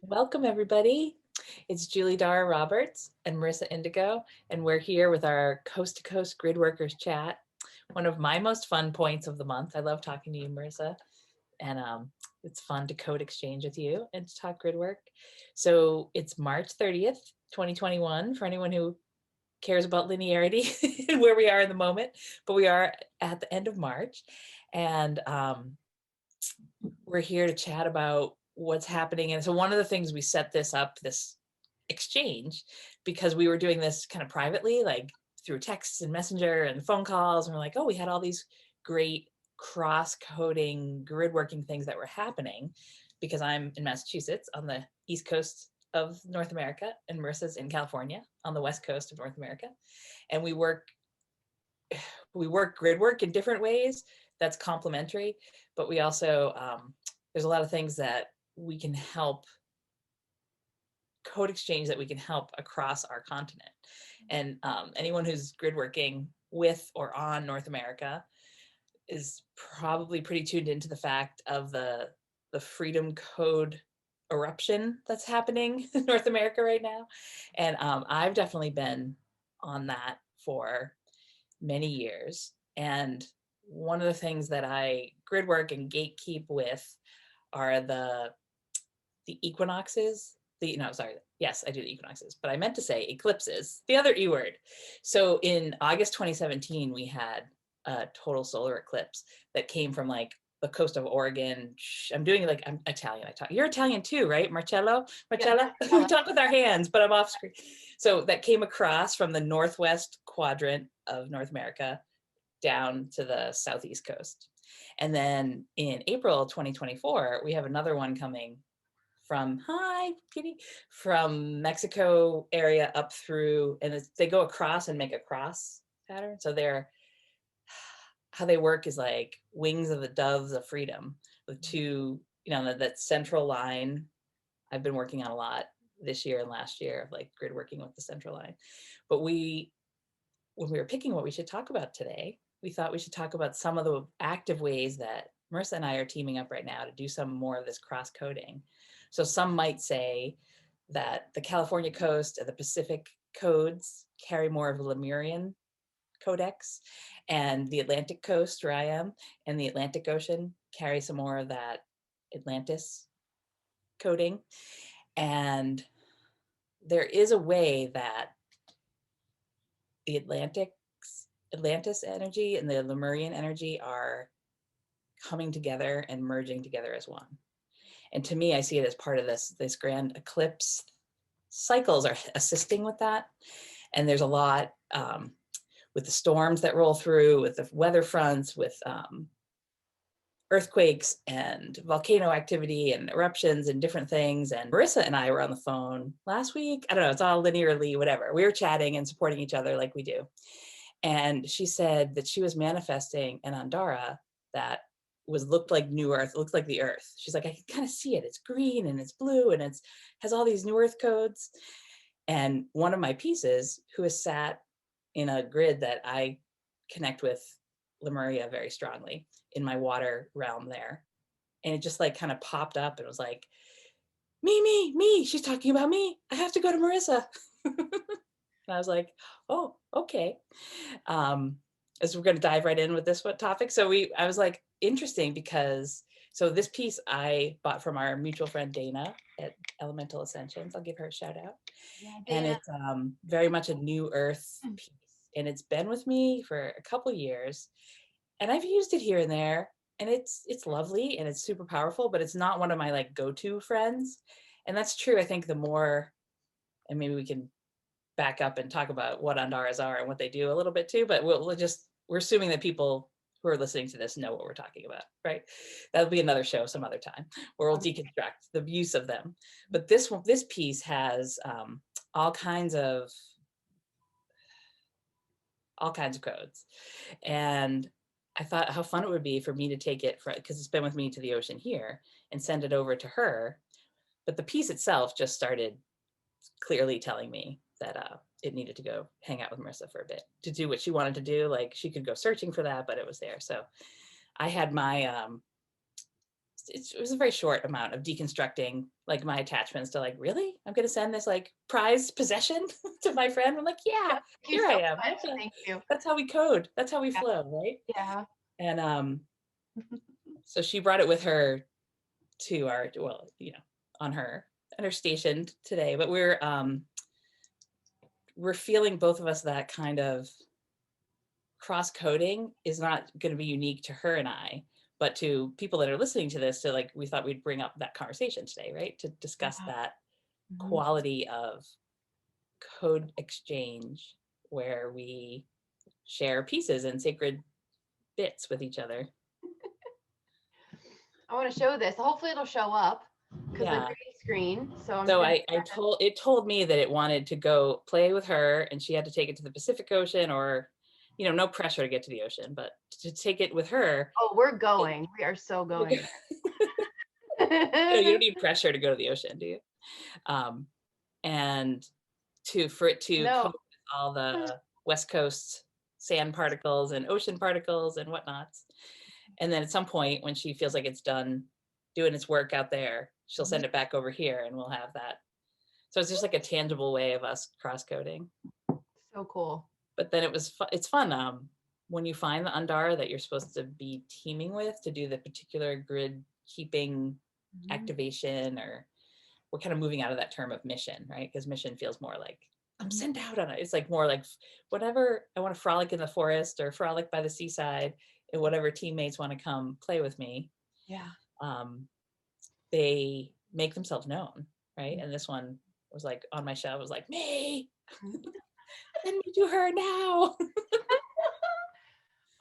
Welcome, everybody. It's Julie Dara Roberts and Merissa Indigo, and we're here with our Coast to Coast Gridworkers chat. One of my most fun points of the month. I love talking to you, Merissa, and it's fun to code exchange with you and to talk grid work. So it's March 30th, 2021, for anyone who cares about linearity and where we are in the moment, but we are at the end of March, and we're here to chat about what's happening. And so one of the things we set this exchange, because we were doing this kind of privately, like through texts and messenger and phone calls, and we're like, oh, we had all these great cross-coding grid working things that were happening, because I'm in Massachusetts on the East Coast of North America, and Marissa's in California on the West Coast of North America. And we work grid work in different ways that's complementary, but we also, there's a lot of things that we can help code exchange that we can help across our continent. And anyone who's grid working with or on North America is probably pretty tuned into the fact of the Freedom Code eruption that's happening in North America right now. And I've definitely been on that for many years. And one of the things that I grid work and gatekeep with are the equinoxes. Yes, I do the equinoxes, but I meant to say eclipses, the other E word. So in August 2017, we had a total solar eclipse that came from like the coast of Oregon. I'm doing like, I'm Italian. You're Italian too, right? Marcella? Yeah. We talk with our hands, but I'm off screen. So that came across from the northwest quadrant of North America down to the southeast coast. And then in April 2024, we have another one coming from, hi, kitty, from Mexico area up through, and they go across and make a cross pattern. So how they work is like wings of the doves of freedom with two, that central line. I've been working on a lot this year and last year of like grid working with the central line. But when we were picking what we should talk about today, we thought we should talk about some of the active ways that Merissa and I are teaming up right now to do some more of this cross coding. So some might say that the California coast and the Pacific codes carry more of a Lemurian codex, and the Atlantic coast, where I am, and the Atlantic Ocean carry some more of that Atlantis coding. And there is a way that the Atlantis energy and the Lemurian energy are coming together and merging together as one. And to me, I see it as part of this grand eclipse. Cycles are assisting with that. And there's a lot with the storms that roll through, with the weather fronts, with earthquakes and volcano activity and eruptions and different things. And Merissa and I were on the phone last week. I don't know, it's all linearly, whatever. We were chatting and supporting each other like we do. And she said that she was manifesting an Andara that looked like new earth, looked like the earth. She's like, I can kind of see it. It's green and it's blue and it's has all these new earth codes. And one of my pieces, who has sat in a grid that I connect with Lemuria very strongly in my water realm there. And it just like kind of popped up and was like, me, she's talking about me. I have to go to Merissa. And I was like, oh, okay. As we're going to dive right in with this topic. So I was like, interesting, because so this piece I bought from our mutual friend Dana at Elemental Ascensions. I'll give her a shout out. Yeah, and it's very much a new earth piece. And it's been with me for a couple years. And I've used it here and there. And it's lovely and it's super powerful, but it's not one of my like go-to friends. And that's true. I think the more, and maybe we can back up and talk about what Andaras are and what they do a little bit too, but we're assuming that people who are listening to this know what we're talking about, right? That'll be another show some other time where we'll deconstruct the use of them. But this piece has all kinds of codes. And I thought how fun it would be for me to take it, because it's been with me to the ocean here, and send it over to her. But the piece itself just started clearly telling me that it needed to go hang out with Merissa for a bit to do what she wanted to do. Like she could go searching for that, but it was there. So I had my it was a very short amount of deconstructing like my attachments to like, really? I'm going to send this like prized possession to my friend. I'm like, yeah, Thank you here so I am. much. Thank you. That's how we code. That's how we Yeah. flow, right? Yeah. And so she brought it with her to our, well, you know, on her station today, but we're feeling both of us that kind of cross coding is not going to be unique to her and I, but to people that are listening to this. So like, we thought we'd bring up that conversation today, right? To discuss that quality of code exchange where we share pieces and sacred bits with each other. I want to show this. Hopefully it'll show up because the Yeah. green screen. So I'm So just I told me that it wanted to go play with her and she had to take it to the Pacific Ocean, or, you know, no pressure to get to the ocean, but to take it with her. Oh, we're going. We are so going. You don't need pressure to go to the ocean, do you? And for it to No. cope with all the West Coast sand particles and ocean particles and whatnots. And then at some point when she feels like it's done doing its work out there, she'll send it back over here and we'll have that. So it's just like a tangible way of us cross-coding. So cool. But then it's fun when you find the Andara that you're supposed to be teaming with to do the particular grid keeping activation, or we're kind of moving out of that term of mission, right? Because mission feels more like I'm sent out on it. It's like more like whatever, I want to frolic in the forest or frolic by the seaside, and whatever teammates want to come play with me. Yeah. They make themselves known, right? And this one was like on my shelf, was like, me, send me to her now.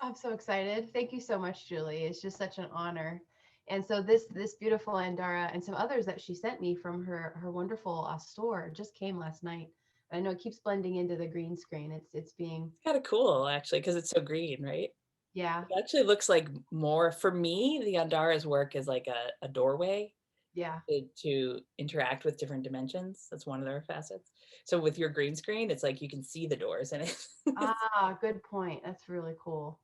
I'm so excited. Thank you so much, Julie. It's just such an honor. And so this beautiful Andara and some others that she sent me from her wonderful store just came last night. I know it keeps blending into the green screen. It's being kind of cool actually because it's so green, right? Yeah. It actually looks like more, for me, the Andara's work is like a doorway. Yeah. To interact with different dimensions. That's one of their facets. So with your green screen, it's like you can see the doors in it. Good point. That's really cool.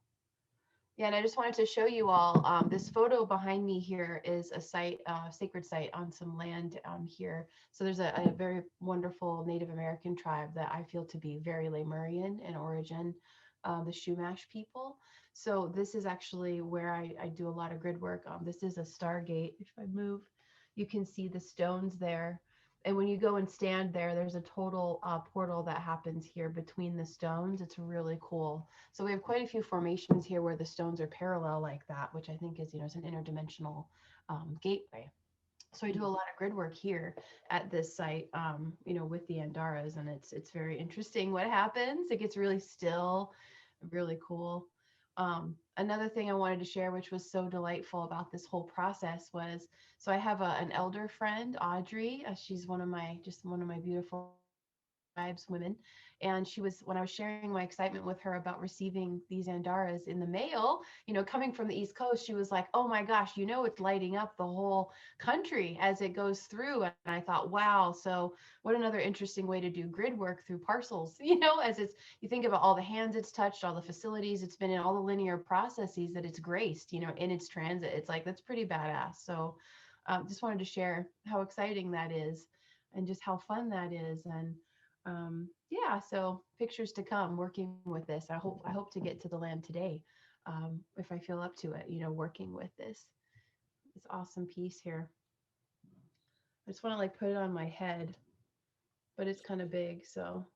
Yeah, and I just wanted to show you all, this photo behind me here is a site, sacred site on some land here. So there's a very wonderful Native American tribe that I feel to be very Lemurian in origin, the Shumash people. So this is actually where I do a lot of grid work. This is a stargate. If I move, you can see the stones there. And when you go and stand there, there's a total portal that happens here between the stones. It's really cool. So we have quite a few formations here where the stones are parallel like that, which I think is, it's an interdimensional gateway. So I do a lot of grid work here at this site, with the Andaras, and it's very interesting what happens. It gets really still, really cool. Another thing I wanted to share, which was so delightful about this whole process, was so I have an elder friend, Audrey. She's one of my beautiful tribes women, and she was, when I was sharing my excitement with her about receiving these Andaras in the mail, coming from the East Coast, she was like, oh my gosh, it's lighting up the whole country as it goes through. And I thought, wow, so what another interesting way to do grid work through parcels, as you think about all the hands it's touched, all the facilities it's been in, all the linear processes that it's graced, in its transit. It's like, that's pretty badass. So just wanted to share how exciting that is and just how fun that is. And so pictures to come working with this. I hope to get to the land today, if I feel up to it, working with this awesome piece here. I just want to like put it on my head, but it's kind of big, so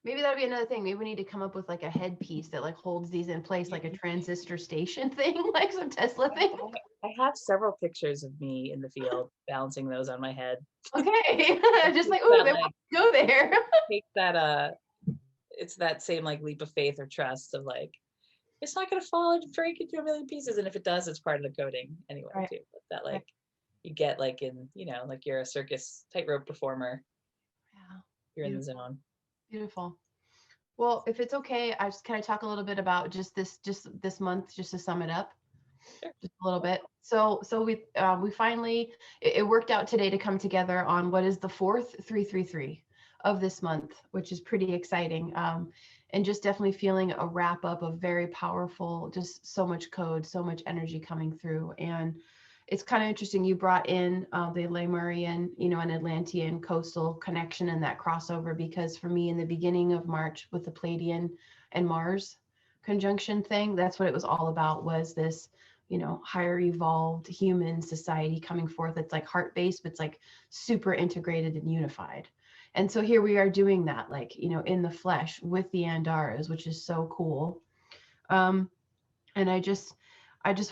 maybe that'll be another thing. Maybe we need to come up with like a headpiece that like holds these in place, like a transistor station thing, like some Tesla thing. I have several pictures of me in the field balancing those on my head. Okay. Just like, oh, they want to go there. Take that it's that same like leap of faith or trust of like, it's not going to fall and break into a million pieces, and if it does, it's part of the coding anyway, right. Too. But that like you get like in, like you're a circus tightrope performer. Yeah, you're in the zone. Beautiful. Well, if it's okay, can I talk a little bit about just this month, just to sum it up? Sure. Just a little bit. So we finally, it worked out today to come together on what is the fourth 333 of this month, which is pretty exciting. And just definitely feeling a wrap up of very powerful, just so much code, so much energy coming through. And it's kind of interesting. You brought in the Lemurian, and Atlantean coastal connection and that crossover, because for me in the beginning of March with the Palladian and Mars conjunction thing, that's what it was all about, was this, higher evolved human society coming forth. It's like heart-based, but it's like super integrated and unified. And so here we are doing that, like, in the flesh with the Andaras, which is so cool. And I just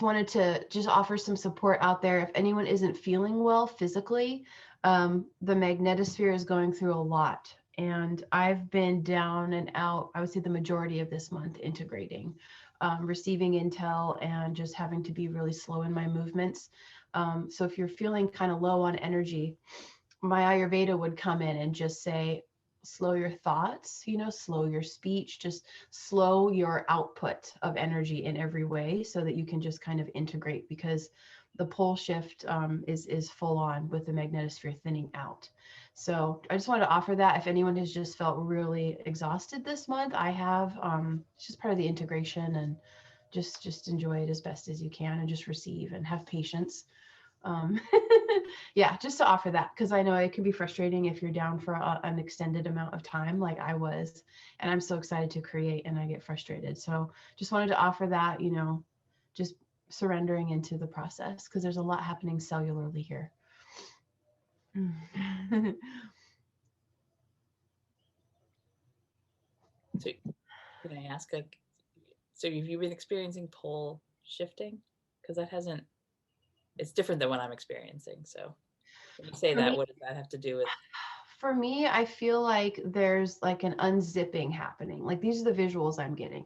wanted to just offer some support out there. If anyone isn't feeling well physically, the magnetosphere is going through a lot. And I've been down and out, I would say the majority of this month, integrating, receiving intel, and just having to be really slow in my movements. So if you're feeling kind of low on energy, my Ayurveda would come in and just say, slow your thoughts, slow your speech, just slow your output of energy in every way, so that you can just kind of integrate, because the pole shift is full on with the magnetosphere thinning out. So I just wanted to offer that. If anyone has just felt really exhausted this month, I have, it's just part of the integration, and just enjoy it as best as you can, and just receive and have patience. um yeah, just to offer that, because I know it can be frustrating if you're down for an extended amount of time like I was, and I'm so excited to create and I get frustrated. So just wanted to offer that, just surrendering into the process, because there's a lot happening cellularly here. So can I ask, like, so have you been experiencing pole shifting? Because that hasn't, it's different than what I'm experiencing. So when you say For that, me, what does that have to do with? for me, I feel like there's like an unzipping happening. Like, these are the visuals I'm getting.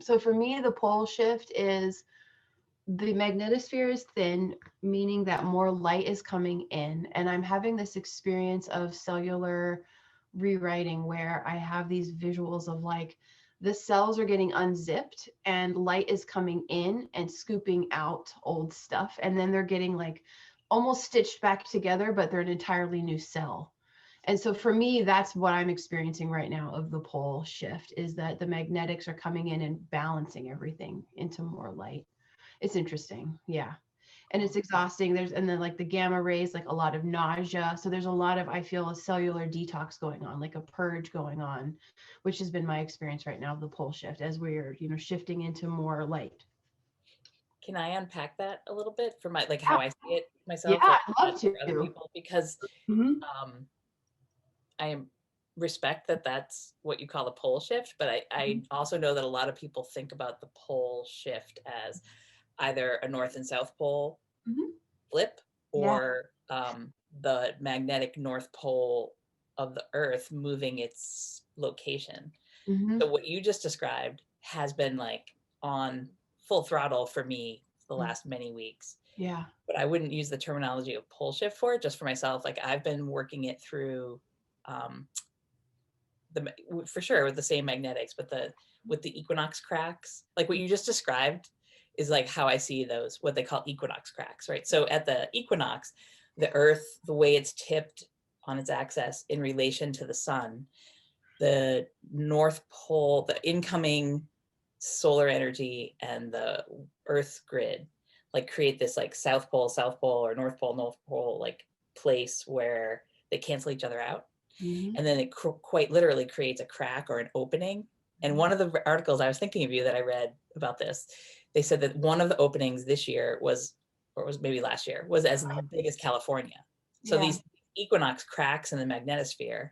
So for me, the pole shift is the magnetosphere is thin, meaning that more light is coming in. And I'm having this experience of cellular rewriting, where I have these visuals of like the cells are getting unzipped and light is coming in and scooping out old stuff. And then they're getting like almost stitched back together, but they're an entirely new cell. And so for me, that's what I'm experiencing right now of the pole shift, is that the magnetics are coming in and balancing everything into more light. It's interesting. Yeah. And it's exhausting. And then like the gamma rays, like a lot of nausea. So there's a lot of, I feel, a cellular detox going on, like a purge going on, which has been my experience right now, the pole shift, as we're, shifting into more light. Can I unpack that a little bit for my, like, Yeah. how I see it Yeah, myself, or I'd love for other to. people? Because Hmm. um, I respect that that's what you call a pole shift, but I also know that a lot of people think about the pole shift as either a north and south pole Hmm. flip, Yeah. or the magnetic north pole of the earth moving its location. Hmm. So what you just described has been like on full throttle for me the last many weeks, Yeah. but I wouldn't use the terminology of pole shift for it. Just for myself, like, I've been working it through um, for sure with the same magnetics, but with the equinox cracks, like what you just described, is like how I see those, what they call equinox cracks, right? So at the equinox, the earth, the way it's tipped on its axis in relation to the sun, the north pole, the incoming solar energy, and the earth grid like create this like south pole, or north pole like place where they cancel each other out. Hmm. And then it quite literally creates a crack or an opening. And one of the articles, I was thinking of you, that I read about this, they said that one of the openings this year was, or was maybe last year, was as big as California. So Yeah. these equinox cracks in the magnetosphere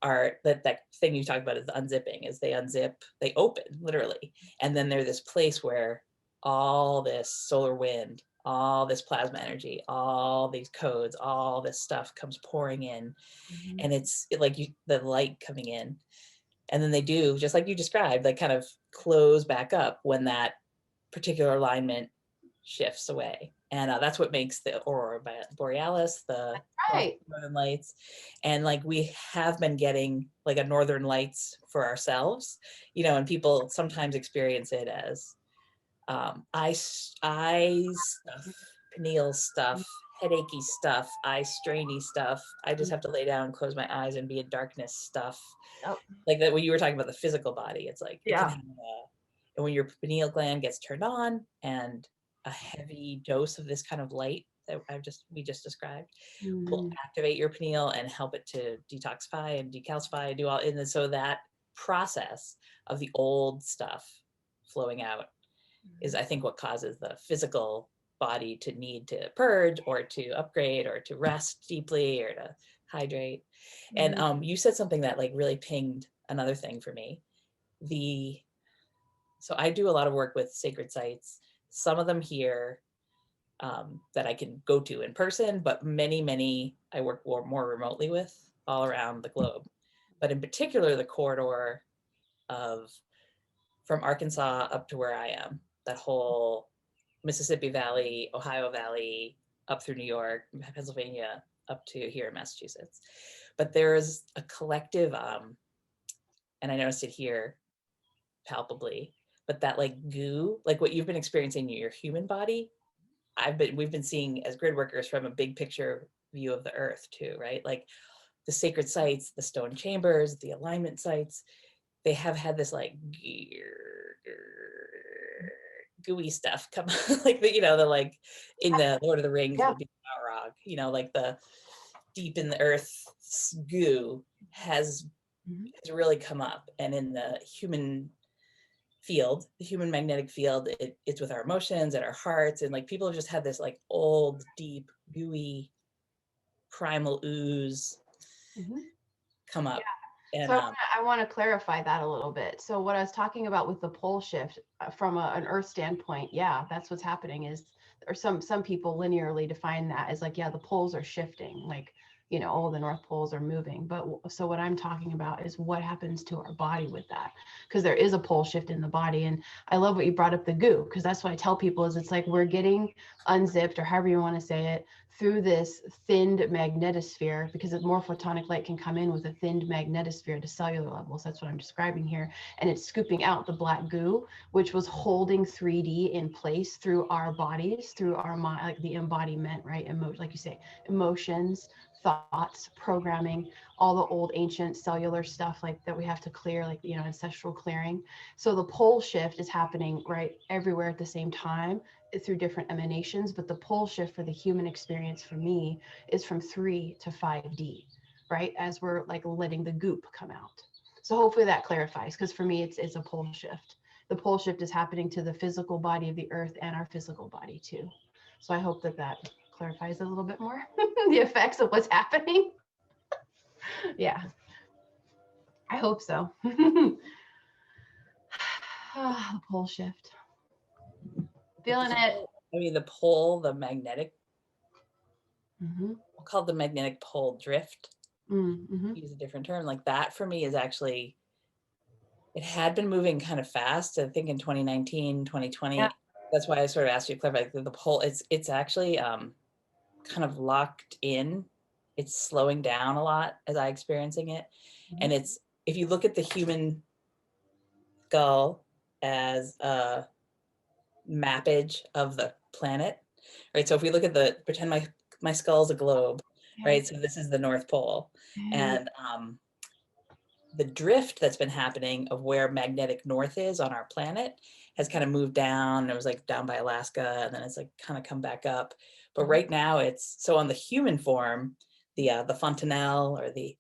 are that thing you talked about, is the unzipping, is they unzip, they open literally. And then they're this place where all this solar wind, all this plasma energy, all these codes, all this stuff comes pouring in. Hmm. And it's like the light coming in, and then they do, just like you described, like kind of close back up when that particular alignment shifts away. And that's what makes the aurora borealis, the Right. northern lights. And like we have been getting like a northern lights for ourselves, and people sometimes experience it as eye stuff, pineal stuff, headachy stuff, eye strainy stuff. I just have to lay down, close my eyes, and be in darkness stuff. Yep. Like that, when you were talking about the physical body, it's like it can Yeah. have and when your pineal gland gets turned on and a heavy dose of this kind of light that we just described will Mhm. activate your pineal and help it to detoxify and decalcify, do all, and then so that process of the old stuff flowing out is, I think, what causes the physical body to need to purge or to upgrade or to rest deeply or to hydrate. And Mhm. you said something that like really pinged another thing for me. So I do a lot of work with sacred sites, some of them here that I can go to in person, but many I work more remotely with all around the globe. But in particular, the corridor of from Arkansas up to where I am, that whole Mississippi Valley, Ohio Valley, up through New York, Pennsylvania, up to here in Massachusetts. But there's a collective, and I noticed it here palpably, but that like goo, like what you've been experiencing in your human body, we've been seeing as grid workers from a big picture view of the earth too, right? Like the sacred sites, the stone chambers, the alignment sites, they have had this like gooey stuff come like the, the like in the Lord of the Rings Yeah. would be Balrog, like the deep in the earth goo has Mhm. really come up. And in the human field, the human magnetic field, it's with our emotions and our hearts, and like people have just had this like old, deep, gooey, primal ooze Mhm. come up. So And I want to clarify that a little bit. So what I was talking about with the pole shift from an Earth standpoint, yeah, that's what's happening is, or some people linearly define that as like, yeah, the poles are shifting, like, oh, the North poles are moving. But so what I'm talking about is what happens to our body with that, because there is a pole shift in the body. And I love what you brought up, the goo, because that's what I tell people is it's like we're getting unzipped, or however you want to say it, through this thinned magnetosphere, because more photonic light can come in with a thinned magnetosphere to cellular levels. That's what I'm describing here. And it's scooping out the black goo, which was holding 3D in place through our bodies, through our mind, like the embodiment, right? Like you say, emotions, thoughts, programming, all the old ancient cellular stuff like that we have to clear, like, ancestral clearing. So the pole shift is happening right everywhere at the same time through different emanations, but the pole shift for the human experience for me is from 3 to 5D, right? As we're like letting the goop come out. So hopefully that clarifies, because for me it's a pole shift. The pole shift is happening to the physical body of the earth and our physical body too. So I hope that clarifies a little bit more the effects of what's happening. Yeah, I hope so. The pole shift. Feeling it. the pole, the magnetic, Mm-hmm. we'll call it the magnetic pole drift, Mm-hmm. use a different term, like that for me is actually, it had been moving kind of fast, I think in 2019, Yeah. 2020. That's why I sort of asked you to clarify the pole. It's actually kind of locked in. It's slowing down a lot as I experiencing it. Mm-hmm. And it's, if you look at the human skull as a mappage of the planet, right? So if we look at pretend my skull is a globe, Okay. right? So this is the North Pole. Okay. And the drift that's been happening of where magnetic north is on our planet has kind of moved down. It was like down by Alaska, and then it's like kind of come back up. But right now it's, so on the human form, the fontanelle, or the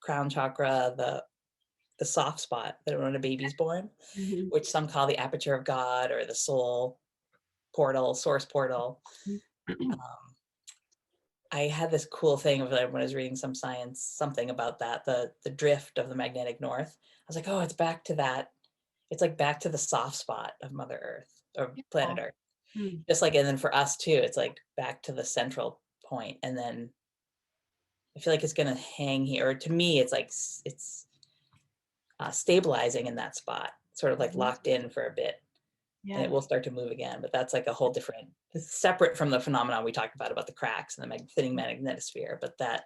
crown chakra, the soft spot that when a baby's born, Mhm. which some call the aperture of God or the soul portal, source portal. Um, I had this cool thing of like when I was reading some science, something about that, the drift of the magnetic north. I was like, oh, it's back to that. It's like back to the soft spot of Mother Earth or planet Oh, Earth. mm. Just like, and then for us too, it's like back to the central point. And then I feel like it's gonna hang here. Or to me, it's like it's stabilizing in that spot, sort of like Mhm. locked in for a bit, and it Yes. will start to move again. But that's like a whole different, separate from the phenomenon we talked about the cracks and the thinning magnetosphere. But that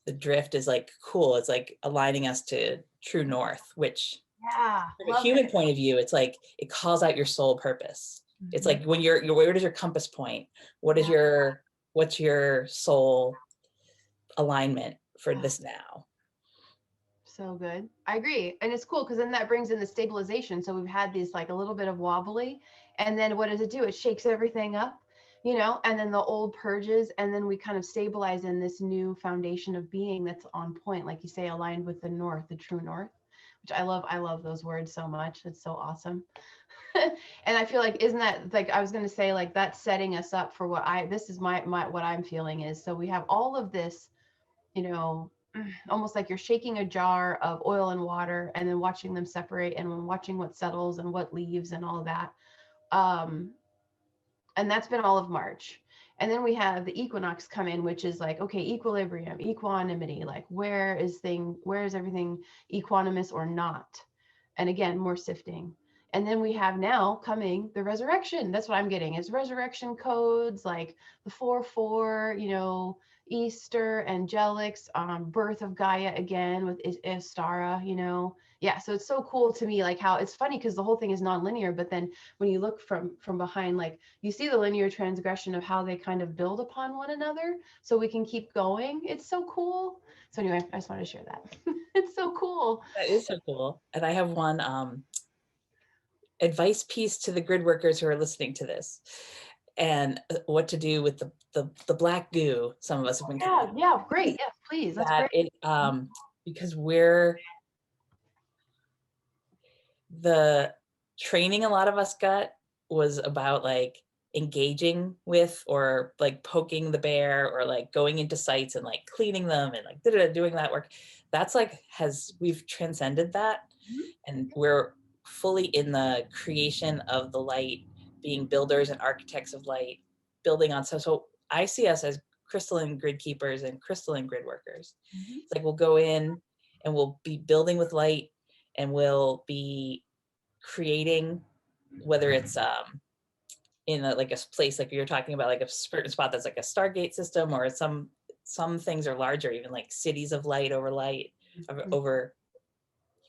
the drift is like cool. It's like aligning us to true north, which Yeah. from a Love human it. point of view, it's like it calls out your soul purpose. It's Mhm. like when you're where does your compass point? What is Yeah. what's your soul alignment for Yeah. this now? So good. I agree. And it's cool because then that brings in the stabilization. So we've had these like a little bit of wobbly, And then what does it do? It shakes everything up, you know, and then the old purges, and then we kind of stabilize in this new foundation of being that's on point, like you say, aligned with the north, the true north, which I love. I love those words so much. It's so awesome. And I feel like, isn't that, like, I was going to say, like, that's setting us up for this is my what I'm feeling is, so we have all of this, you know, almost like you're shaking a jar of oil and water and then watching them separate and watching what settles and what leaves and all of that. Um, and that's been all of March. And then we have the equinox come in, which is like, okay, equilibrium, equanimity, like where is everything equanimous or not? And again, more sifting. And then we have now coming the resurrection. That's what I'm getting, is resurrection codes, like the 4/4, you know, Easter, angelics, birth of Gaia again with Istara, you know. Yeah, so it's so cool to me, like how it's funny because the whole thing is non-linear, but then when you look from behind, like you see the linear transgression of how they kind of build upon one another so we can keep going. It's so cool. So anyway, I just wanted to share that. It's so cool. That is so cool. And I have one advice piece to the grid workers who are listening to this, and what to do with the black goo some of us have been Yeah, great. Yes, please. That's that great. it because the training a lot of us got was about like engaging with, or like poking the bear, or like going into sites and like cleaning them and like doing that work. That's like, we've transcended that, and we're fully in the creation of the light, being builders and architects of light, building on. So I see us as crystalline grid keepers and crystalline grid workers. It's like we'll go in and we'll be building with light, and we'll be creating, whether it's in like a place like you're talking about, like a certain spot that's like a Stargate system, or some things are larger, even like cities of light over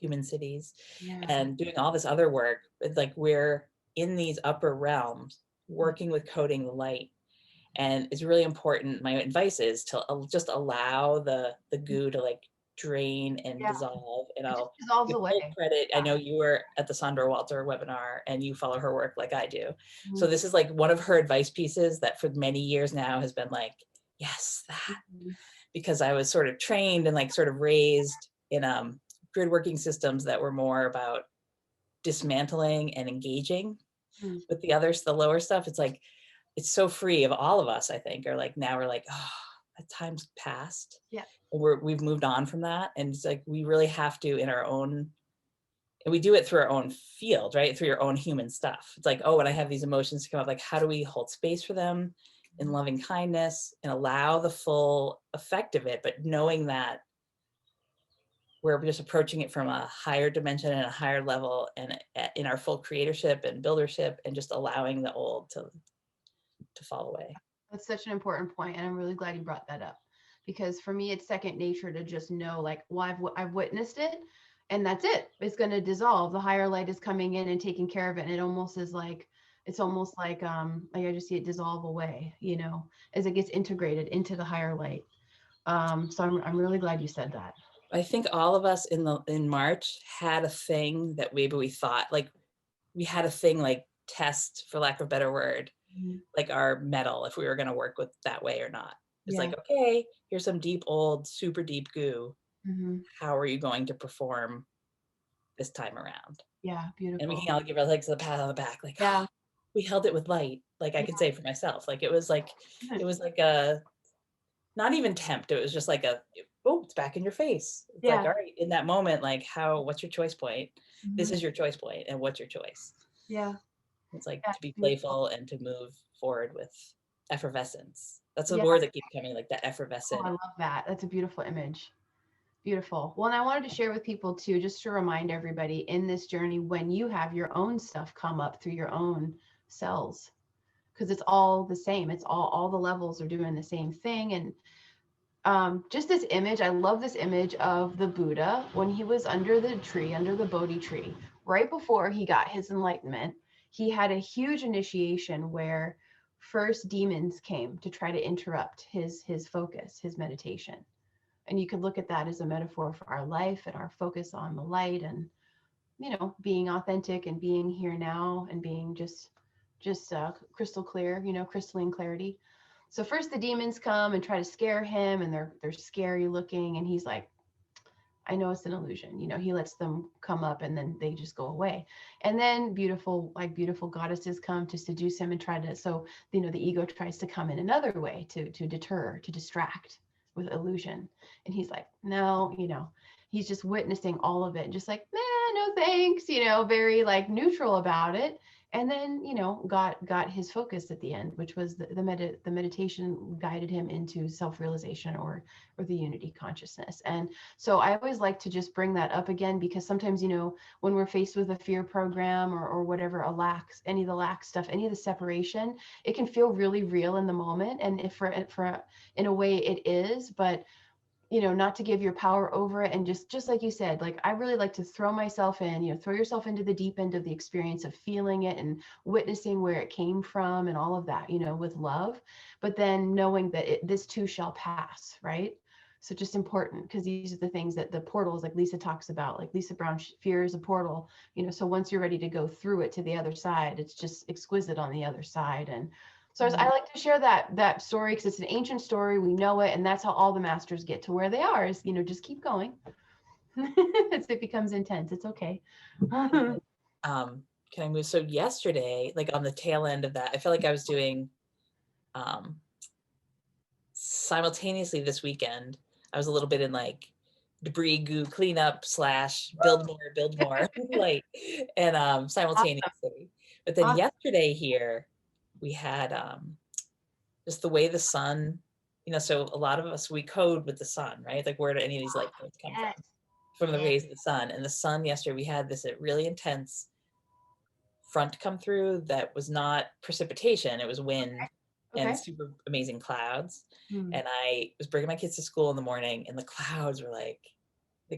human cities, Yeah. and doing all this other work. It's like we're in these upper realms working with coding the light. And it's really important. My advice is to just allow the goo to like drain and dissolve. And It just I'll dissolves give away. full credit. I know you were at the Sandra Walter webinar and you follow her work like I do. So this is like one of her advice pieces that for many years now has been like, yes, that. Because I was sort of trained and like sort of raised in grid working systems that were more about dismantling and engaging with the others, the lower stuff. It's like, it's so free of all of us, I think, or like now we're like, oh, that time's passed. Yeah. We've moved on from that. And it's like, we really have to, in our own, and we do it through our own field, right? Through your own human stuff. It's like, oh, when I have these emotions come up, like, how do we hold space for them in loving kindness and allow the full effect of it, but knowing that we're just approaching it from a higher dimension and a higher level, and in our full creatorship and buildership, and just allowing the old to fall away. That's such an important point, and I'm really glad you brought that up, because for me it's second nature to just know, like, well, I've witnessed it, and that's it. It's going to dissolve. The higher light is coming in and taking care of it, and it almost is like, it's almost like I just see it dissolve away, you know, as it gets integrated into the higher light. So I'm really glad you said that. I think all of us in March had a thing that maybe we thought, like, we had a thing like test, for lack of a better word, like our metal, if we were going to work with that way or not. It's like, okay, here's some deep, old, super deep goo. How are you going to perform this time around? Yeah, beautiful. And we can all give our legs a pat on the back, like, oh, we held it with light. Like I could say for myself, like it was like a, not even tempt. It was just like oh, it's back in your face. It's like, all right, in that moment, like what's your choice point? This is your choice point, and what's your choice? Yeah. It's like to be playful and to move forward with effervescence. That's the word that keeps coming, like that effervescent. Oh, I love that. That's a beautiful image. Beautiful. Well, and I wanted to share with people too, just to remind everybody in this journey, when you have your own stuff come up through your own cells, because it's all the same. It's all the levels are doing the same thing. And just this image, I love this image of the Buddha when he was under the tree, under the Bodhi tree, right before he got his enlightenment. He had a huge initiation where first demons came to try to interrupt his focus, his meditation. And you could look at that as a metaphor for our life and our focus on the light, and, you know, being authentic and being here now and being just just crystal clear, you know, crystalline clarity. So first the demons come and try to scare him, and they're scary looking, and he's like, I know it's an illusion. You know, he lets them come up and then they just go away. And then beautiful, like beautiful goddesses come to seduce him and try to, so, you know, the ego tries to come in another way to deter, to distract with illusion. And he's like, no, you know, he's just witnessing all of it, just like, man, no thanks, you know, very like neutral about it. And then, you know, got his focus at the end, which was the meditation guided him into self-realization or the unity consciousness. And so I always like to just bring that up again, because sometimes, you know, when we're faced with a fear program or whatever, a lack, any of the lack stuff, any of the separation, it can feel really real in the moment. And if for in a way it is, but you know, not to give your power over it. And just like you said, like, I really like to throw myself in, you know, throw yourself into the deep end of the experience of feeling it and witnessing where it came from and all of that, you know, with love, but then knowing that this too shall pass, right? So just important, because these are the things that the portals, like Lisa talks about, like Lisa Brown fears a portal, you know, so once you're ready to go through it to the other side, it's just exquisite on the other side. And so I like to share that story because it's an ancient story. We know it, and that's how all the masters get to where they are. Is, you know, just keep going. It becomes intense. It's okay. Can I move? So yesterday, like on the tail end of that, I felt like I was doing simultaneously this weekend. I was a little bit in like debris goo cleanup / build more like, and simultaneously. But then yesterday here we had just the way the sun, you know, so a lot of us, we code with the sun, right? Like, where do any of these light codes come from the rays of the sun. And the sun yesterday, we had this really intense front come through that was not precipitation, it was wind and super amazing clouds. And I was bringing my kids to school in the morning, and the clouds were like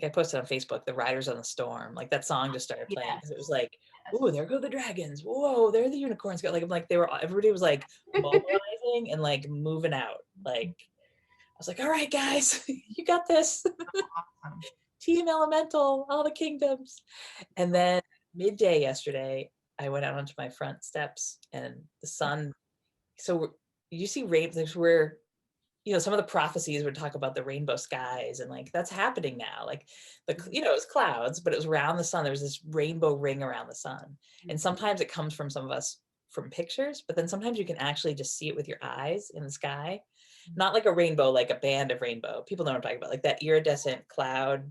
I posted on Facebook, the Riders on the Storm, like that song just started playing, because it was like, oh, there go the dragons, whoa, there the unicorns go. Like, I'm like, everybody was like mobilizing and like moving out. Like, I was like, all right, guys, you got this. Team Elemental, all the kingdoms. And then midday yesterday, I went out onto my front steps, and the sun, so you see rainbows where, you know, some of the prophecies would talk about the rainbow skies, and like that's happening now. Like, you know, it was clouds, but it was around the sun. There was this rainbow ring around the sun. And sometimes it comes from some of us from pictures, but then sometimes you can actually just see it with your eyes in the sky. Not like a rainbow, like a band of rainbow. People know what I'm talking about, like that iridescent cloud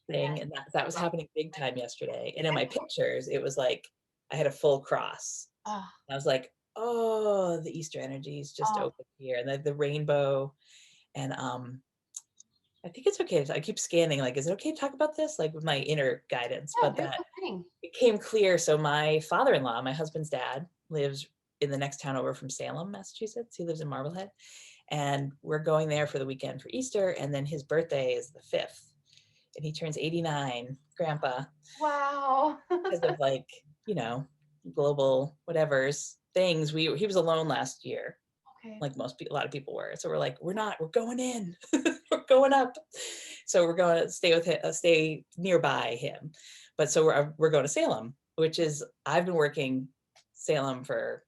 thing. And that was happening big time yesterday. And in my pictures, it was like I had a full cross. I was like, oh, the Easter energy is just open here, and the rainbow. And I think it's okay. I keep scanning, like, is it okay to talk about this? Like, with my inner guidance, but that it came clear. So my father-in-law, my husband's dad, lives in the next town over from Salem, Massachusetts. He lives in Marblehead, and we're going there for the weekend for Easter. And then his birthday is the 5th, and he turns 89, grandpa. Wow. Because of, like, you know, global whatever's things. He was alone last year, like a lot of people were. So we're like, we're going in, we're going up. So we're going to stay with him, stay nearby him. But so we're going to Salem, which is, I've been working Salem for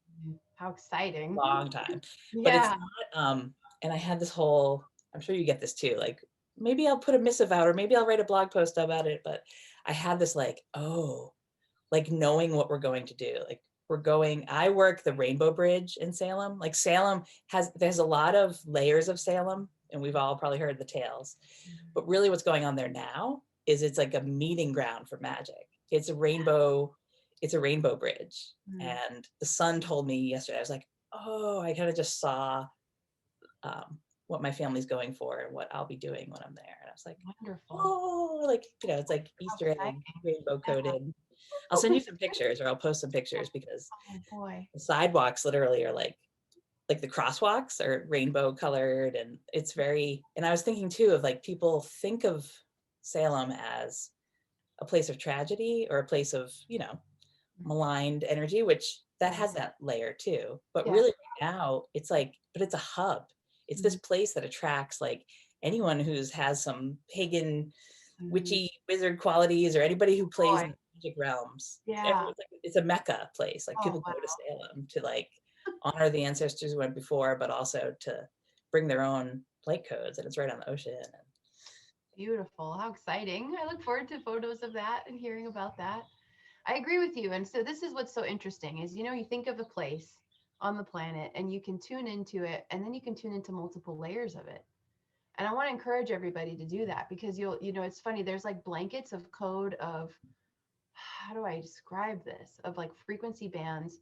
how exciting, long time, but it's not. And I had this whole, I'm sure you get this too, like, maybe I'll put a missive out, or maybe I'll write a blog post about it. But I had this like, oh, like knowing what we're going to do. Like, I work the Rainbow Bridge in Salem. Like, Salem there's a lot of layers of Salem, and we've all probably heard the tales. But really what's going on there now is it's like a meeting ground for magic. It's a rainbow bridge. And the sun told me yesterday, I was like, oh, I kind of just saw what my family's going for and what I'll be doing when I'm there. And I was like, wonderful. Oh, like, you know, it's like Easter egg, rainbow coated. I'll send you some pictures, or I'll post some pictures, because the sidewalks literally are like the crosswalks are rainbow colored, and it's very, and I was thinking too of, like, people think of Salem as a place of tragedy or a place of, you know, maligned energy, which that has that layer too. But really right now it's like, but it's a hub. It's this place that attracts like anyone who's has some pagan witchy wizard qualities, or anybody who plays magic realms. Yeah. It's a Mecca place. Like Oh, people wow. go to Salem to like honor the ancestors who went before, but also to bring their own light codes. And it's right on the ocean. Beautiful. How exciting. I look forward to photos of that and hearing about that. I agree with you. And so this is what's so interesting is, you think of a place on the planet and you can tune into it, and then you can tune into multiple layers of it. And I want to encourage everybody to do that, because it's funny. There's like blankets of code of, how do I describe this? Of like frequency bands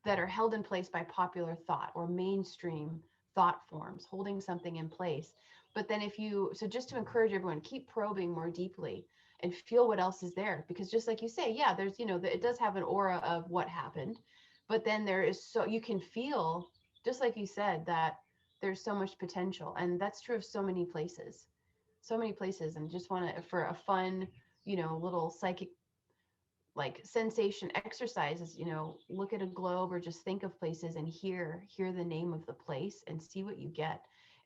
that are held in place by popular thought or mainstream thought forms, holding something in place. But then so just to encourage everyone, keep probing more deeply and feel what else is there. Because just like you say, yeah, there's, it does have an aura of what happened, but then there is, so you can feel, just like you said, that there's so much potential. And that's true of so many places. And just want to, for a fun, little psychic like sensation exercises, look at a globe or just think of places and hear the name of the place and see what you get.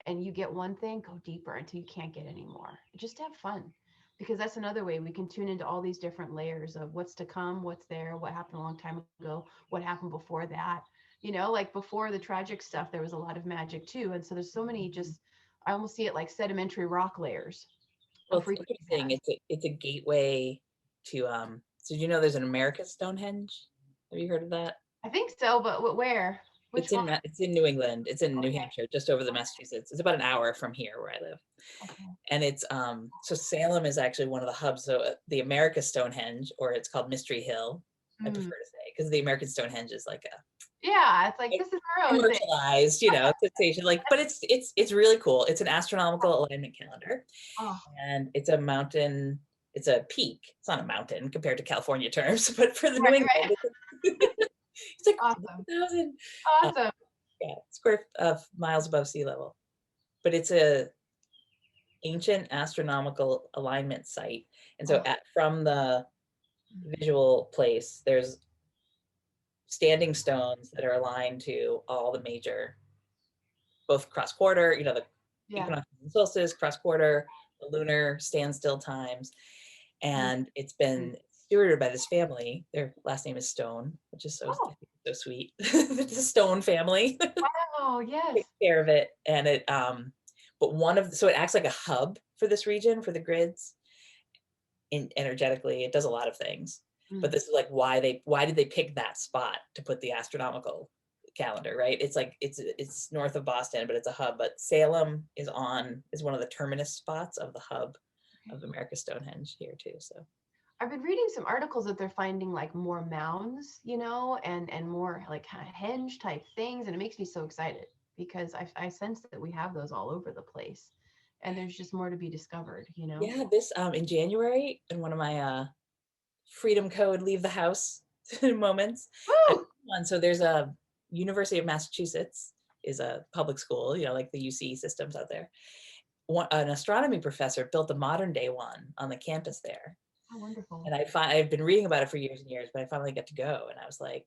And you get one thing, go deeper until you can't get any more. Just have fun, because that's another way we can tune into all these different layers of what's to come, what's there, what happened a long time ago, what happened before that. Like before the tragic stuff, there was a lot of magic too. And so there's so many, just I almost see it like sedimentary rock layers Well, of it's frequency interesting. bands. It's a gateway to so you know there's an America Stonehenge? Have you heard of that? I think so, but where? Which one? It's in New England. It's in New Okay. Hampshire, just over the Massachusetts. It's about an hour from here where I live. Okay. And it's so Salem is actually one of the hubs. So the America Stonehenge, or it's called Mystery Hill, I prefer Mm. to say, because the American Stonehenge is like a Yeah, it's like this is our own thing. commercialized, sensation. Like, but it's really cool. It's an astronomical alignment calendar, Oh, and it's a mountain. It's a peak. It's not a mountain compared to California terms, but for the New right, England, right. it's like Awesome. 1,000 Awesome. square of miles above sea level. But it's a ancient astronomical alignment site, and so Oh, from the visual place, there's standing stones that are aligned to all the major, both cross quarter, the yeah. equinox and solstice, cross quarter, the lunar standstill times. And it's Mhm. been stewarded by this family. Their last name is Stone, which is Oh, so sweet. The Stone family wow. Yes. takes care of it. And so it acts like a hub for this region, for the grids. Energetically, it does a lot of things. But Mm. this is like why did they pick that spot to put the astronomical calendar, right? It's like it's north of Boston, but it's a hub. But Salem is one of the terminus spots of the hub of America Stonehenge here too. So I've been reading some articles that they're finding like more mounds, and more like kind of henge type things, and it makes me so excited because I sense that we have those all over the place, and there's just more to be discovered. yeah, this in January, in one of my freedom code leave the house moments, Woo! so there's a University of Massachusetts is a public school, like the UC systems out there. An astronomy professor built a modern day one on the campus there. How wonderful. And I've been reading about it for years and years, but I finally got to go. And I was like,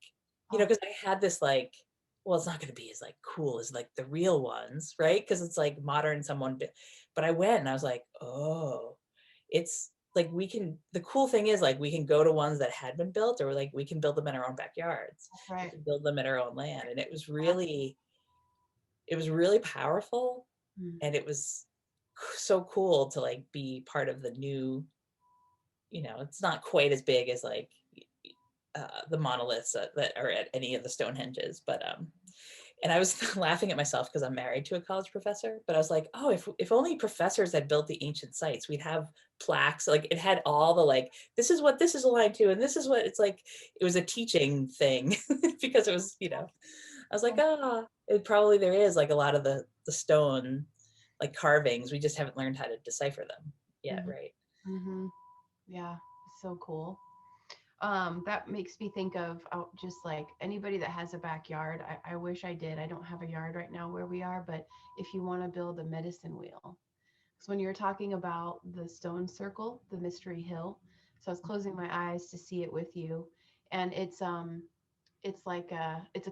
Oh, because I had this like, well, it's not going to be as like cool as like the real ones, right? Because it's like modern but I went and I was like, oh, it's like the cool thing is like we can go to ones that had been built, or like we can build them in our own backyards. that's We right. can build them in our own land. And it was really powerful. Mm. And it was so cool to like be part of the new, it's not quite as big as like the monoliths that are at any of the Stonehenges, but and I was laughing at myself because I'm married to a college professor, but I was like, oh, if only professors had built the ancient sites, we'd have plaques. Like it had all the like, this is what this is aligned to, and this is what it's like. It was a teaching thing because it was, I was like, it probably there is like a lot of the stone like carvings. We just haven't learned how to decipher them yet, Mm-hmm. right? Mm-hmm. Yeah, so cool. That makes me think of just like anybody that has a backyard. I wish I did. I don't have a yard right now where we are, but if you want to build a medicine wheel, because when you're talking about the stone circle, the mystery hill, so I was closing my eyes to see it with you, and it's a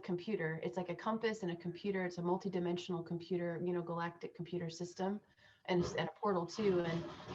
computer. It's like a compass and a computer. It's a multidimensional computer, galactic computer system and a portal too.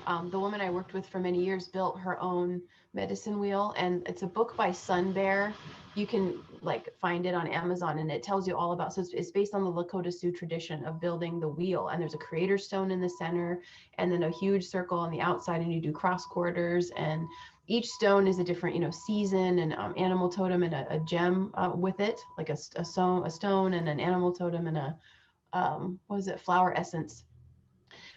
And the woman I worked with for many years built her own medicine wheel, and it's a book by Sun Bear. You can like find it on Amazon, and it tells you all about, so it's based on the Lakota Sioux tradition of building the wheel, and there's a creator stone in the center and then a huge circle on the outside, and you do cross quarters, and each stone is a different, season and animal totem and a gem with it, like a stone and an animal totem and a what is it, flower essence.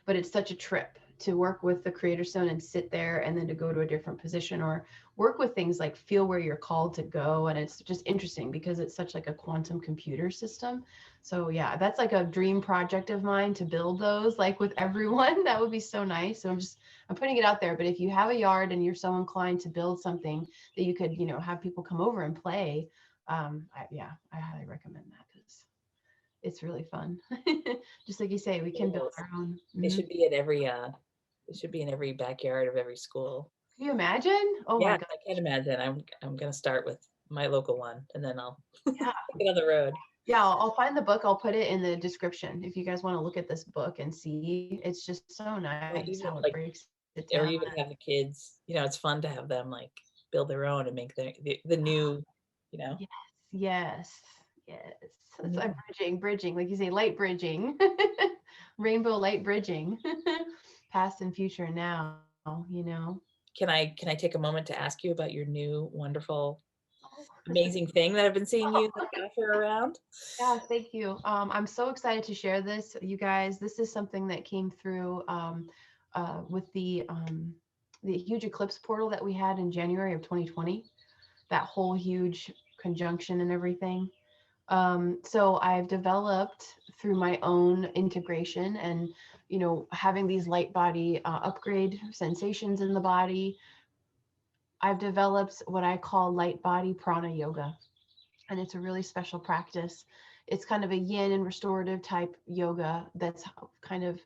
But it's such a trip to work with the creator stone and sit there, and then to go to a different position or work with things like feel where you're called to go. And it's just interesting because it's such like a quantum computer system. So yeah, that's like a dream project of mine, to build those like with everyone. That would be so nice. So I'm putting it out there. But if you have a yard and you're so inclined to build something that you could, have people come over and play, I highly recommend that, because it's really fun. Just like you say, we can build our own. It should be in every backyard of every school. Can you imagine? Oh my Yeah, God. I can't imagine. I'm gonna start with my local one, and then I'll Yeah. get on the road. Yeah, I'll find the book. I'll put it in the description if you guys want to look at this book and see. It's just so nice how it breaks it Or down. even have the kids. It's fun to have them like build their own and make the new. Yes. It's like bridging, like you say, light bridging, rainbow light bridging, past and future now. Can I take a moment to ask you about your new wonderful, amazing thing that I've been seeing you offer around? Yeah, thank you. I'm so excited to share this, you guys. This is something that came through with the huge eclipse portal that we had in January of 2020. That whole huge conjunction and everything. So I've developed through my own integration and, having these light body upgrade sensations in the body. I've developed what I call light body prana yoga. And it's a really special practice. It's kind of a yin and restorative type yoga that's kind of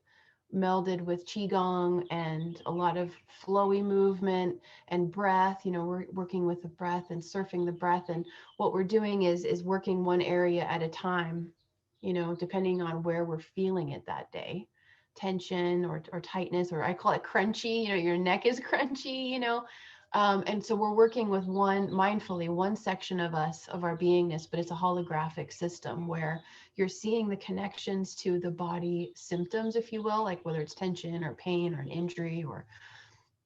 melded with qigong and a lot of flowy movement and breath. We're working with the breath and surfing the breath, and what we're doing is working one area at a time, depending on where we're feeling it that day, tension or tightness, or I call it crunchy. Your neck is crunchy. And so we're working with one section of us, of our beingness, but it's a holographic system where you're seeing the connections to the body symptoms, if you will, like whether it's tension or pain or an injury, or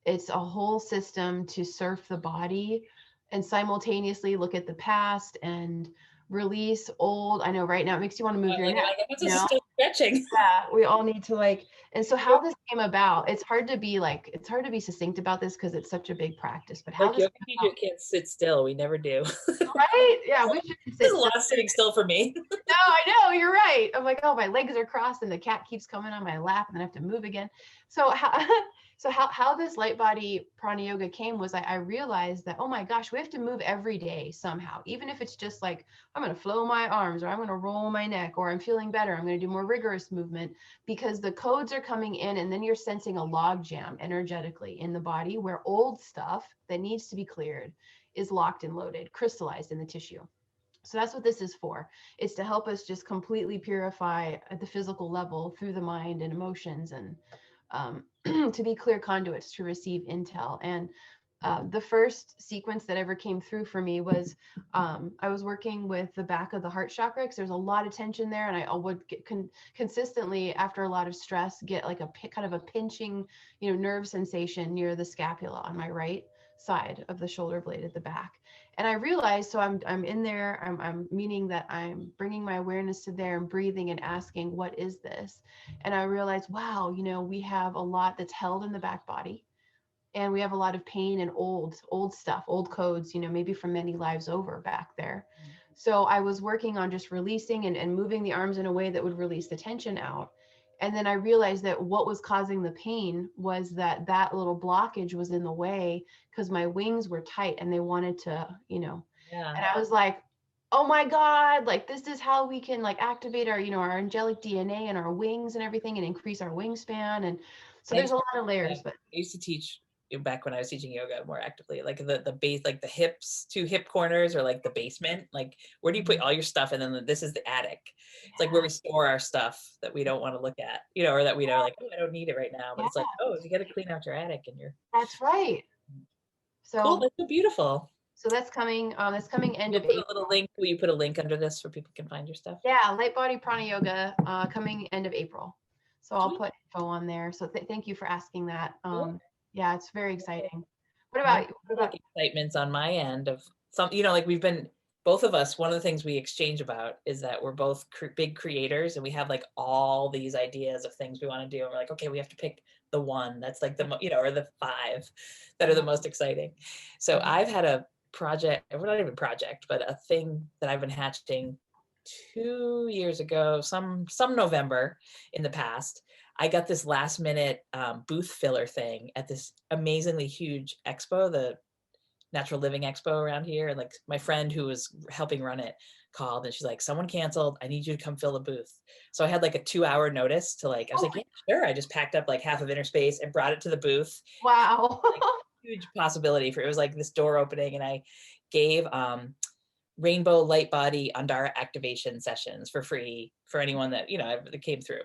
it's a whole system to surf the body and simultaneously look at the past and release old. I know right now it makes you want to move your neck. Still stretching. Yeah, we all need to and so how this came about, it's hard to be succinct about this because it's such a big practice, but how this yoga teacher can't sit still. We never do. Right? Yeah, we should sit. There's a lot of sitting still for me. No, I know, you're right. I'm like, oh, my legs are crossed and the cat keeps coming on my lap and then I have to move again. So how this light body prana yoga came was I realized that, oh my gosh, we have to move every day somehow, even if it's just like, I'm going to flow my arms, or I'm going to roll my neck, or I'm feeling better, I'm going to do more rigorous movement, because the codes are coming in, and then you're sensing a log jam energetically in the body where old stuff that needs to be cleared is locked and loaded, crystallized in the tissue. So that's what this is for. It's to help us just completely purify at the physical level through the mind and emotions, and to be clear conduits to receive intel. And the first sequence that ever came through for me was I was working with the back of the heart chakra, because there's a lot of tension there, and I would get consistently, after a lot of stress, get like a kind of a pinching, nerve sensation near the scapula on my right side of the shoulder blade at the back. And I realized, so I'm in there, I'm meaning that I'm bringing my awareness to there and breathing and asking, what is this? And I realized, wow, we have a lot that's held in the back body, and we have a lot of pain and old stuff, old codes, maybe from many lives over back there. So I was working on just releasing and moving the arms in a way that would release the tension out. And then I realized that what was causing the pain was that little blockage was in the way, because my wings were tight and they wanted to, Yeah. And I was like, oh my God, like this is how we can activate our, our angelic DNA and our wings and everything, and increase our wingspan. And so there's a lot of layers. But I used to teach back when I was teaching yoga more actively, like the base, like the hips, 2 hip corners, or like the basement, like where do you put all your stuff? And then this is the attic. It's like where we store our stuff that we don't want to look at, or that we know, like, oh, I don't need it right now. But Yeah, it's like, oh, you got to clean out your attic and your that's right. cool. So That's so beautiful. so that's coming end We'll of put a April. little link. Will you put a link under this so people can find your stuff? Yeah, Light Body Prana Yoga coming end of April. So I'll Sweet. put info on there. So thank you for asking that. Cool. Yeah, it's very exciting. What about you? What about Excitements on my end of some, like we've been, both of us, one of the things we exchange about is that we're both big creators, and we have like all these ideas of things we want to do. And we're like, okay, we have to pick the one that's like the, or the 5 that are the most exciting. So I've had a project, well, not even project, but a thing that I've been hatching 2 years ago, some November in the past. I got this last minute booth filler thing at this amazingly huge expo, the Natural Living Expo around here. And like my friend who was helping run it called, and she's like, someone canceled. I need you to come fill the booth. So I had like a 2-hour notice to like, I was like, yeah, sure. I just packed up like half of Inner Space and brought it to the booth. wow. Like, huge possibility for, it was like this door opening, and I gave rainbow light body Andara activation sessions for free for anyone that, that came through.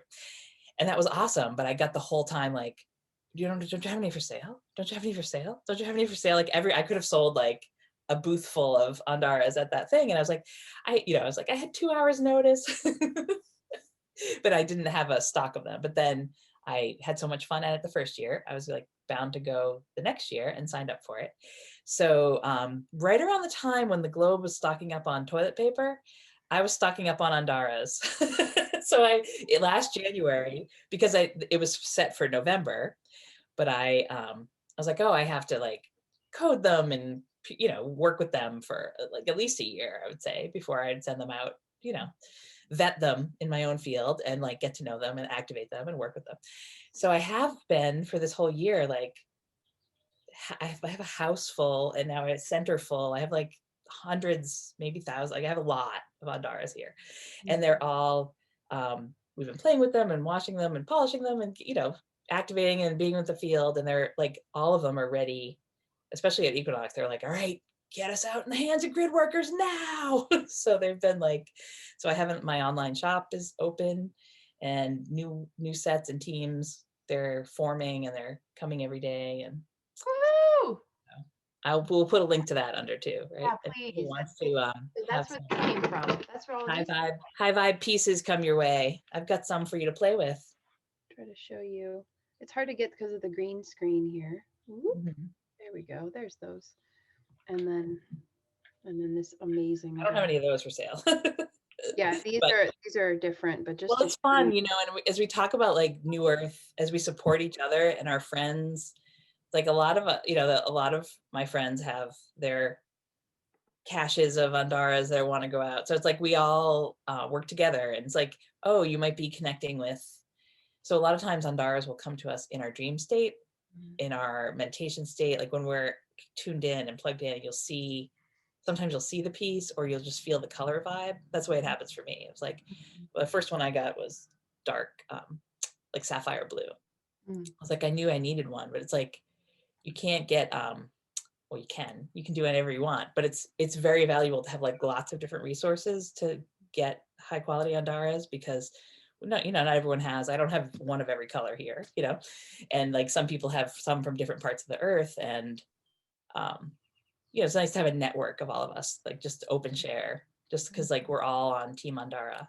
And that was awesome. But I got the whole time like, don't you have any for sale? Don't you have any for sale? Don't you have any for sale? Like I could have sold like a booth full of Andaras at that thing. And I was like, I had 2 hours notice, but I didn't have a stock of them. But then I had so much fun at it the first year. I was like bound to go the next year and signed up for it. So right around the time when the Globe was stocking up on toilet paper, I was stocking up on Andaras. So last January, because it was set for November, but I was like, oh, I have to like code them and, work with them for like at least a year, I would say, before I'd send them out, vet them in my own field and like get to know them and activate them and work with them. So I have been for this whole year, like I have a house full, and now a center full. I have like hundreds, maybe thousands. Like I have a lot of Andaras here, and they're all, we've been playing with them and washing them and polishing them and, activating and being with the field. And they're like, all of them are ready, especially at equinox. They're like, all right, get us out in the hands of Gridworkers now. So they've been like, so I haven't, my online shop is open, and new sets and teams, they're forming and they're coming every day. And Woo! we'll put a link to that under too, right? Yeah, If please. anyone wants to That's where it came from. That's where all high this vibe pieces come your way. I've got some for you to play with. try to show you. It's hard to get because of the green screen here. There we go. There's those. And then this amazing. I don't have any of those for sale. Yeah, these are different, but just well, it's fun, and as we talk about like New Earth, as we support each other and our friends, like a lot of a lot of my friends have their caches of Andaras that want to go out. So it's like we all work together, and it's like, oh, you might be connecting with. So a lot of times Andaras will come to us in our dream state, in our meditation state, like when we're tuned in and plugged in. Sometimes you'll see the piece, or you'll just feel the color vibe. That's the way it happens for me. It was like, well, the first one I got was dark, like sapphire blue. I was like, I knew I needed one, but it's like, you can't get, well, you can do whatever you want, but it's very valuable to have like lots of different resources to get high quality Andaras, because not everyone has. I don't have one of every color here, and like some people have some from different parts of the earth, and it's nice to have a network of all of us, like just open share, just because like we're all on Team Andara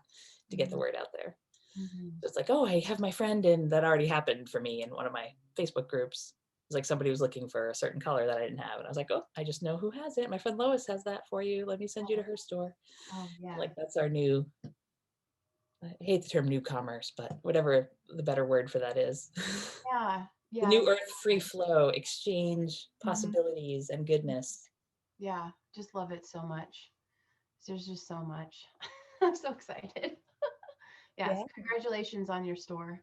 to get the word out there. So it's like, oh, I have my friend in, that already happened for me in one of my Facebook groups. It's like somebody was looking for a certain color that I didn't have, and I was like, oh, I just know who has it. My friend Lois has that for you. Let me send you to her store. Oh yeah. Like that's our new, I hate the term newcomers, but whatever the better word for that is. Yeah. Yeah. The new earth free flow, exchange, possibilities, and goodness. Yeah, just love it so much. There's just so much. I'm so excited. Yes, congratulations on your store.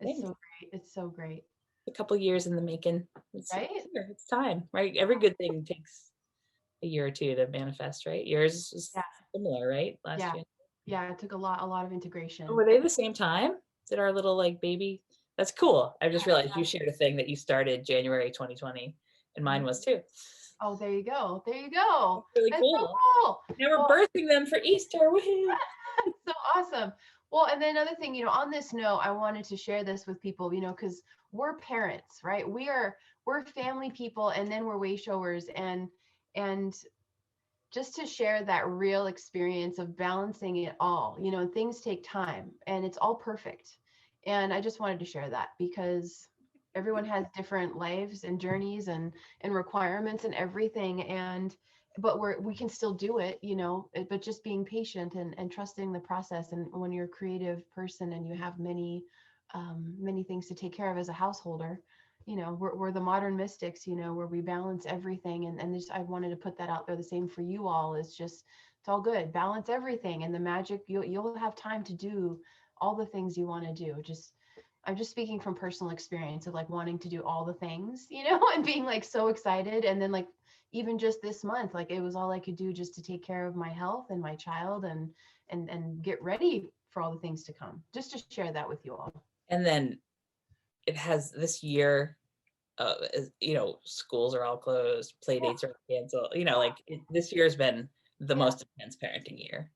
It's so great. It's so great. A couple years in the making. Right? It's time, right? Every good thing takes a year or two to manifest, right? Yours is similar, right? Last year. Yeah, it took a lot of integration. Oh, were they the same time? Did our little like baby? That's cool. I just realized you shared a thing that you started January 2020, and mine was too. Oh, there you go. There you go. Really That's so cool. cool. Now we're Well, birthing them for Easter. Woohoo! that's so awesome. Well, and then another thing, on this note, I wanted to share this with people, because we're parents, right? We're family people, and then we're way showers, and just to share that real experience of balancing it all, things take time and it's all perfect. And I just wanted to share that because everyone has different lives and journeys and requirements and everything. But we can still do it, but just being patient and trusting the process. And when you're a creative person and you have many things to take care of as a householder, we're the modern mystics, where we balance everything. And just, I wanted to put that out there. The same for you all, is just, it's all good. Balance everything, and the magic, you'll have time to do all the things you want to do. I'm just speaking from personal experience of like wanting to do all the things, and being like so excited. And then like, even just this month, like it was all I could do just to take care of my health and my child and get ready for all the things to come. Just to share that with you all. And then it has this year, schools are all closed, play dates are canceled, this year's been the most intense parenting year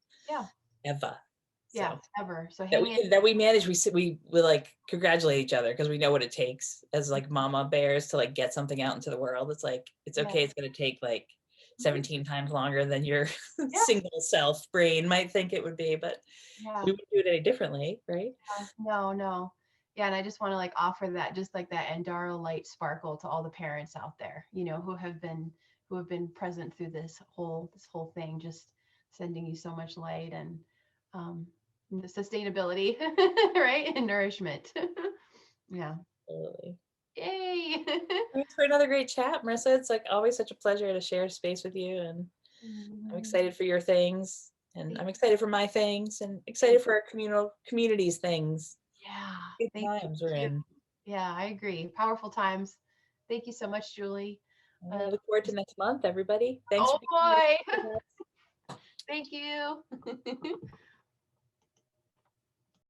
ever. Yeah, ever. So that we manage, we like congratulate each other because we know what it takes as like mama bears to like get something out into the world. It's like, it's okay. It's going to take like 17 times longer than your single self brain might think it would be, but we would do it any differently, right? No. Yeah, and I just want to like offer that, just like that Andara Light sparkle to all the parents out there, who have been present through this whole thing, just sending you so much light and the sustainability, right? And nourishment. Yeah. Absolutely. Yay. Thanks for another great chat, Merissa. It's like always such a pleasure to share space with you, and I'm excited for your things, and I'm excited for my things, and excited for our community's things. Yeah. Good times we're in. Yeah, I agree. Powerful times. Thank you so much, Julie. I look forward to next month, everybody. Thanks. Oh boy. Thank you.